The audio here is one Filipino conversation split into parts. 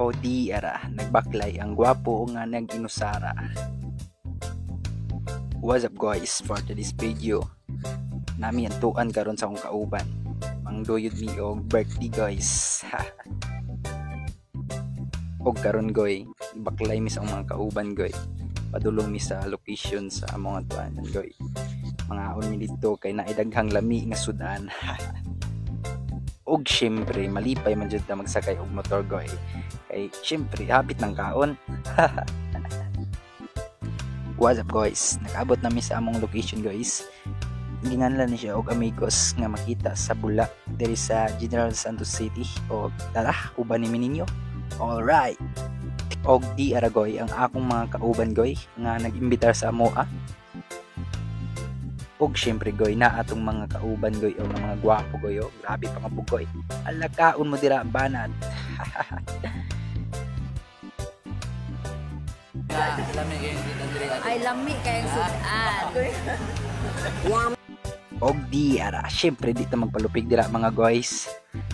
O di ara, nagbaklay ang gwapo nga nag-inusara. What's up guys, for today's video, nami antuan karon sa akong kauban. Mangduyod mi og birthday guys. Og karon goy, baklay mi sa akong mga kauban goy. Padulong mi sa location sa mga tuanan goy. Mga on mi dito kay naidaghang lami nga sudan. Og syempre malipay man jud ta magsakay og motor goy. Kay syempre habit ng kaon. What's up guys, nakaabot namin sa among location guys. Ginganlan ni siya og amigos nga makita sa Bula diri sa General Santos City. O tara, uban ni ninyo. Alright. Og di aragoy ang akong mga kauban goy nga nag-imbitar sa amoa. Og syempre goy na atong mga kauban goy o mga gwapo goy o grabe pa nga bugoy. Alakaon mo dira banat. Ay, lami kayong sudan. Og di ara, syempre dito magpalupig dira mga guys.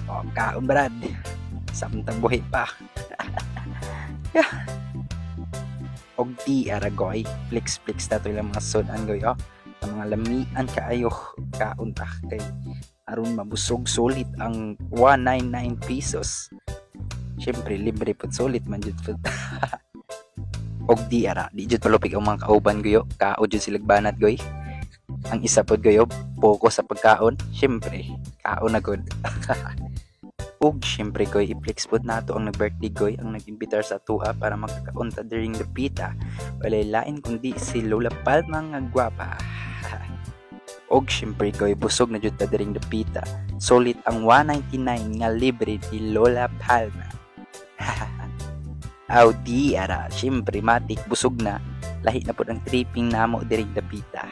O kaon brad. Samtang buhi pa. Og di ara goy, flex ta to ilang mga sudan goy o. Ang mga lamian kaayo kaon ta kay aron mabusog sulit ang 199 pesos. Syempre libre pud sulit man jud pud. Og di ara, di jud palupig ang mga kauban goyo, kaon jud sila banat goy. Ang isa pod goyo, focus sa pagkaon, syempre, kaon na gud. Og syempre goy, i-flex pod nato ang nag-birthday goy, ang nag-imbitar sa tuwa para makakaon ta during the pita. Walay lain kundi si Lola Palma nga gwapa. Og syempre goy, busog na jud ta during the pita. Solid ang 199 nga libre ni Lola Palma. Aw di ara, syempre matik busog na, lahi na po ang tripping namo dirig dapita.